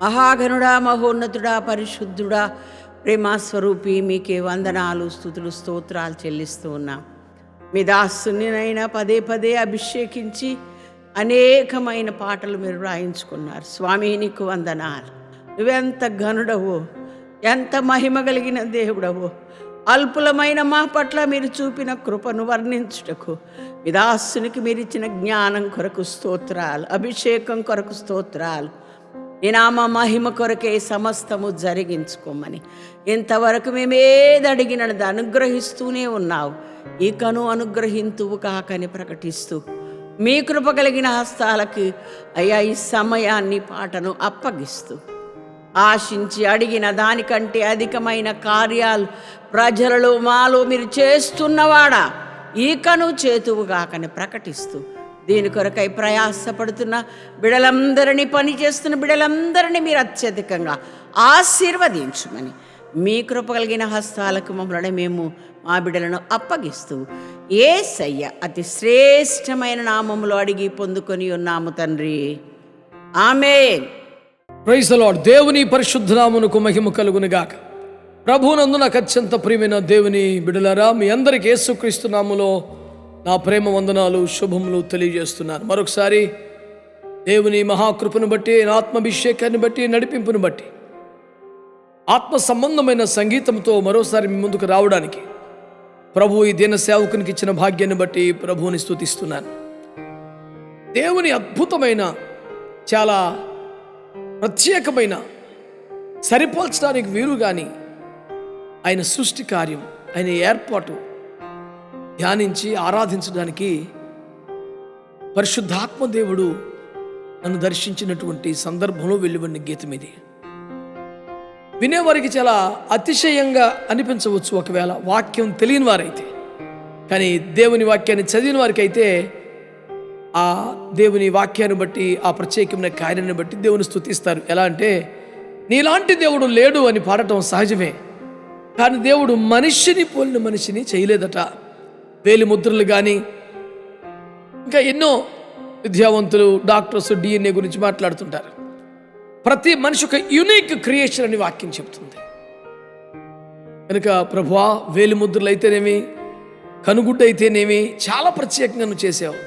మహాగణుడా, మహోన్నతుడా, పరిశుద్ధుడా, ప్రేమాస్వరూపి, మీకే వందనాలు, స్తుతులు, స్తోత్రాలు చెల్లిస్తూ ఉన్నాం. మీ దాసునినైనా పదే పదే అభిషేకించి అనేకమైన పాటలు మీరు రాయించుకున్నారు. స్వామి, నీకు వందనాలు. నువ్వెంత ఘనుడవో, ఎంత మహిమ కలిగిన దేవుడవో, అల్పులమైన మా పట్ల మీరు చూపిన కృపను వర్ణించుటకు మీ దాసునికి మీరు ఇచ్చిన జ్ఞానం కొరకు స్తోత్రాలు, అభిషేకం కొరకు స్తోత్రాలు. నీ నామ మహిమ కొరకే సమస్తము జరిగించుకోమని ఇంతవరకు మేమేది అడిగినది అనుగ్రహిస్తూనే ఉన్నావు. ఇకను అనుగ్రహింతువు కాకని ప్రకటిస్తూ మీ కృప కలిగిన హస్తాలకి అయ్యా ఈ సమయాన్ని పాటను అప్పగిస్తూ ఆశించి అడిగిన దానికంటే అధికమైన కార్యాలు ప్రజలలో మాలో మీరు చేస్తున్నవాడా, ఈకను చేతువు కాకని ప్రకటిస్తూ దీని కొరకై ప్రయాసపడుతున్న బిడలందరినీ, పని చేస్తున్న బిడలందరినీ మీరు అత్యధికంగా ఆశీర్వదించుమని మీ కృప కలిగిన హస్తాలకు మమ్మల్ని మేము మా బిడలను అప్పగిస్తూ యేసయ్య అతి శ్రేష్టమైన నామములో అడిగి పొందుకొని ఉన్నాము తండ్రి, ఆమేన్. Praise the lord. దేవుని పరిశుద్ధ నామమునకు మహిమ కలుగును గాక. ప్రభువునందు నాకు అత్యంత ప్రియమైన దేవుని బిడలారా, మీ అందరికి యేసుక్రీస్తు నామములో నా ప్రేమ వందనాలు, శుభములు తెలియజేస్తున్నాను. మరొకసారి దేవుని మహాకృపను బట్టి, ఆత్మాభిషేకాన్ని బట్టి, నడిపింపును బట్టి, ఆత్మ సంబంధమైన సంగీతంతో మరోసారి మీ ముందుకు రావడానికి ప్రభు ఈ దీన సేవకునికి ఇచ్చిన భాగ్యాన్ని బట్టి ప్రభువుని స్తుతిస్తున్నాను. దేవుని అద్భుతమైన, చాలా ప్రత్యేకమైన, సరిపోల్చడానికి వీలు కానీ ఆయన సృష్టి కార్యం, ఆయన ఏర్పాటు ధ్యానించి ఆరాధించడానికి పరిశుద్ధాత్మ దేవుడు నన్ను దర్శించినటువంటి సందర్భంలో వెలువడిన గీతం ఇది. వినేవారికి చాలా అతిశయంగా అనిపించవచ్చు ఒకవేళ వాక్యం తెలియని వారైతే, కానీ దేవుని వాక్యాన్ని చదివిన వారికి అయితే ఆ దేవుని వాక్యాన్ని బట్టి, ఆ ప్రత్యేకమైన కార్యాన్ని బట్టి దేవుని స్తుతిస్తారు. ఎలా అంటే, నీలాంటి దేవుడు లేడు అని పాడటం సహజమే, కానీ దేవుడు మనిషిని పోలిన మనిషిని చేయలేదట. వేలి ముద్రలు కానీ ఇంకా ఎన్నో విద్యావంతులు, డాక్టర్స్ DNA గురించి మాట్లాడుతుంటారు. ప్రతి మనిషి ఒక యూనిక్ క్రియేషన్ అని వాక్యం చెబుతుంది. కనుక ప్రభువా, వేలి ముద్రలు అయితేనేమి, కనుగుడ్డ అయితేనేమి చాలా ప్రత్యేకంగా నువ్వు చేసావు.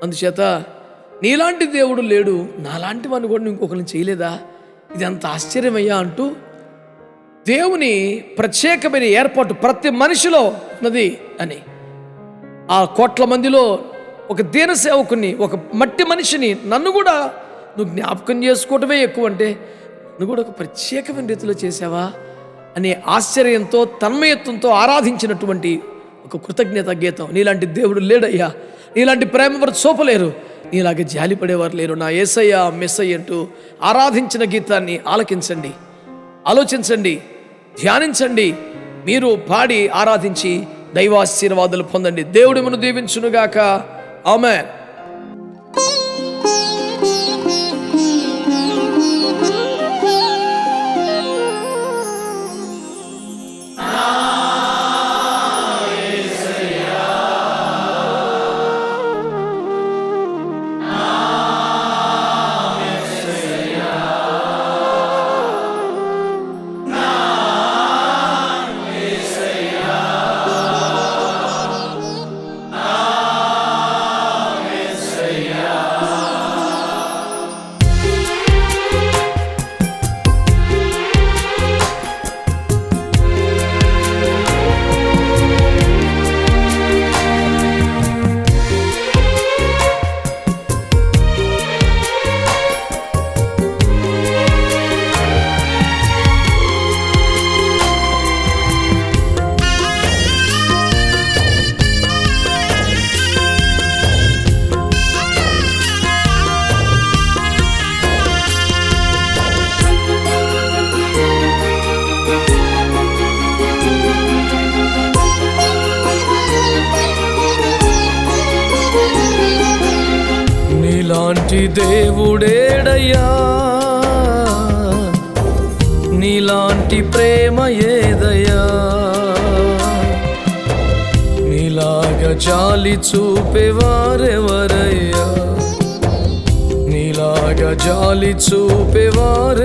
అందుచేత నీలాంటి దేవుడు లేడు, నాలాంటి వాడిని కూడా ఇంకొకరిని చేయలేదా, ఇది అంత ఆశ్చర్యమయ్యా అంటూ దేవుని ప్రత్యేకమైన ఏర్పాటు ప్రతి మనిషిలో ఉన్నది అని, ఆ కోట్ల మందిలో ఒక దీన సేవకుని, ఒక మట్టి మనిషిని, నన్ను కూడా నువ్వు జ్ఞాపకం చేసుకోవటమే ఎక్కువ అంటే నువ్వు కూడా ఒక ప్రత్యేకమైన రీతిలో చేసావా అనే ఆశ్చర్యంతో, తన్మయత్వంతో ఆరాధించినటువంటి ఒక కృతజ్ఞత గీతం. నీలాంటి దేవుడు లేడయ్యా, నీలాంటి ప్రేమ వారు చూపలేరు, నీలాగే జాలిపడేవారు లేరు, నా యేసయ్య మెస్సయ్య అంటూ ఆరాధించిన గీతాన్ని ఆలకించండి, ఆలోచించండి, ధ్యానించండి. మీరు పాడి ఆరాధించి దైవాశీర్వాదాలు పొందండి. దేవుడు మిమ్మల్ని దీవించునుగాక. ఆమేన్. నీలాంటి దేవుడేడయ్యా, నీలాంటి ప్రేమ ఏదయ్యా, నీలాగా జాలి చూపేవారెవరయ్యా, నీలాగా జాలి చూపేవారెవరయ్యా.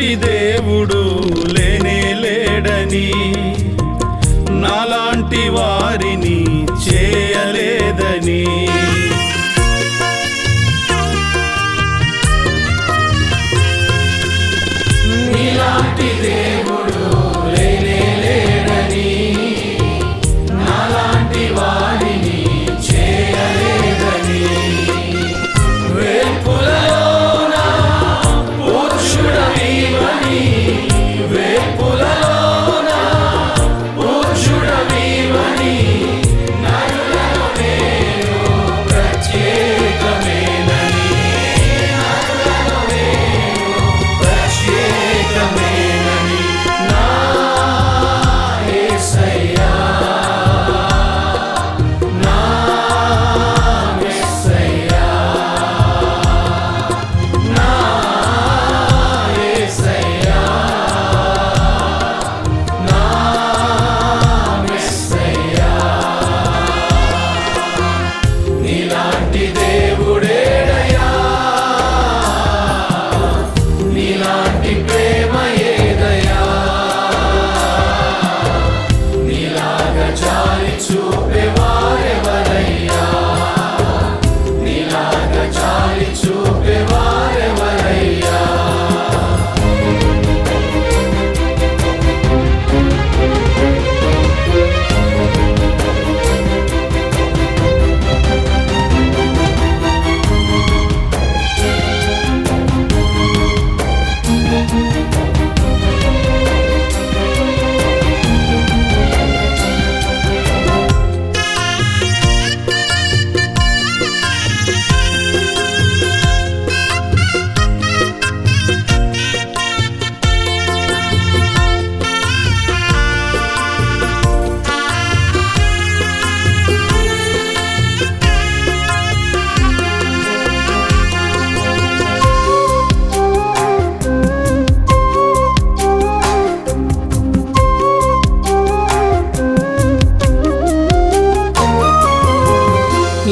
నీలాంటి దేవుడు లేనే లేడని, నాలాంటి వారిని చేయలేదని. నీలాంటి దేవుడు లేనే లేడని, నాలాంటి వారిని చేయలేదని. వేల్పులలోన పూజ్యుడవీవని, వేల్పులలోన పూజ్యుడవీవని, నరులలో నేను ప్రత్యేకమేనని, నరులలో నేను ప్రత్యేకమేనని. నా యేసయ్యా, నా మెస్సయ్యా, నా యేసయ్యా, నా మెస్సయ్యా. నీలాంటి దేవుడేడయ్యా, నీలాంటి ప్రేమ ఏదయ్యా, నీలాగా జాలి చూపేవారెవరయ్యా, నీలాగా జాలి చూపేవారెవరయ్యా.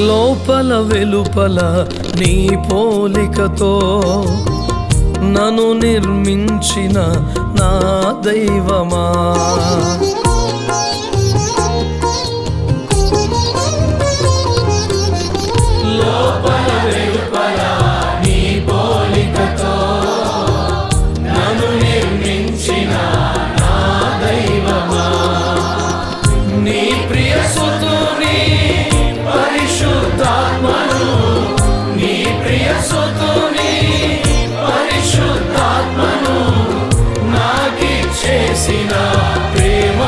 లోపల వెలుపల నీ పోలికతో నన్ను నిర్మించిన నా దైవమా, లోపల వెలుపల నీ పోలికతో నన్ను నిర్మించిన నా దైవమా, నీ ప్రియ సుతుని పరిశుద్ధాత్మను, నీ ప్రియ సుతుని పరిశుద్ధాత్మను నాకిచ్చేసిన ప్రేమ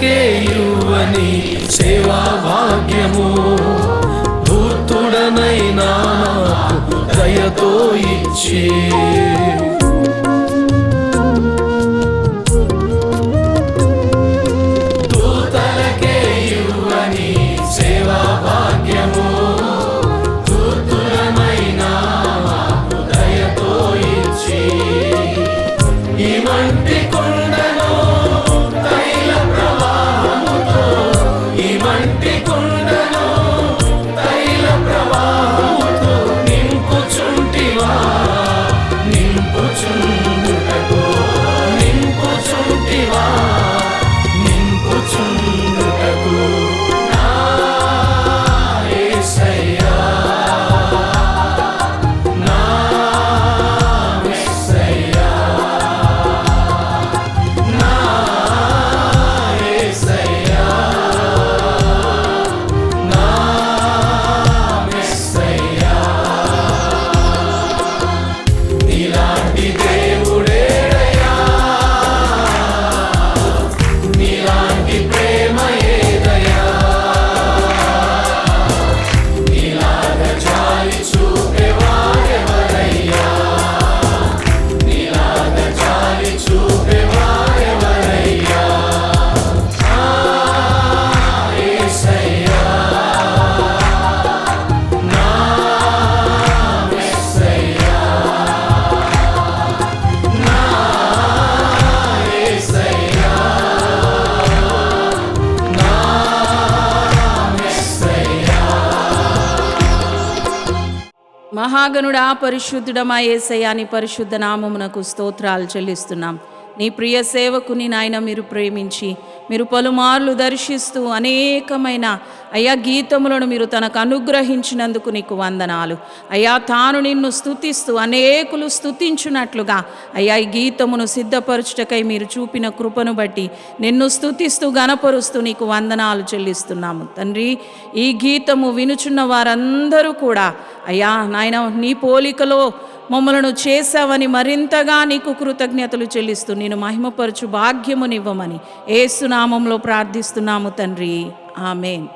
దూతలకే ఇవ్వని సేవా భాగ్యము ధూర్తుడనైనా నాకు దయతో ఇచ్చి దూతలకే ఇవ్వని సేవా భాగ్యము ధూర్తుడనైనా నాకు దయతో ఇచ్చి ఈ మంటి కొండను తైల ప్రవాహముతో ఈ మంటి కొండను తైల ప్రవాహముతో నింపుచుంటివా నింపుచుండుటకు నింపుచుంటివా నింపుచుండుటకు నా యేసయ్యా నా యేసయ్యా నా యేసయ్యా నా యేసయ్యా నీలాంటి దేవుడేడయ్యా నీలాంటి ప్రేమ ఏదయ్యా నీలాగా జాలి చూపేవారెవరయ్యా నీలాగా జాలి చూపేవారెవరయ్యా నా యేసయ్యా నా యేసయ్యా నా యేసయ్యా నా యేసయ్యా మహాగణుడా, పరిశుద్ధుడమా యేసయ్యా, నీ పరిశుద్ధ నామమునకు స్తోత్రాలు చెల్లిస్తున్నాం. నీ ప్రియ సేవకుని నాయన మీరు ప్రేమించి మీరు పలుమార్లు దర్శిస్తూ అనేకమైన అయ్యా గీతములను మీరు తనకు అనుగ్రహించినందుకు నీకు వందనాలు అయ్యా. తాను నిన్ను స్తుతిస్తూ అనేకులు స్తుతించున్నట్లుగా అయ్యా ఈ గీతమును సిద్ధపరచుటకై మీరు చూపిన కృపను బట్టి నిన్ను స్తుతిస్తూ గణపరుస్తూ నీకు వందనాలు చెల్లిస్తున్నాము తండ్రి. ఈ గీతము వినుచున్న వారందరూ కూడా అయ్యా నాయన నీ పోలికలో మమ్మలను చేశావని మరింతగా నీకు కృతజ్ఞతలు చెల్లిస్తూ నేను మహిమపరచు భాగ్యమునివ్వమని యేసు నామములో ప్రార్థిస్తున్నాము తండ్రి. ఆమేన్.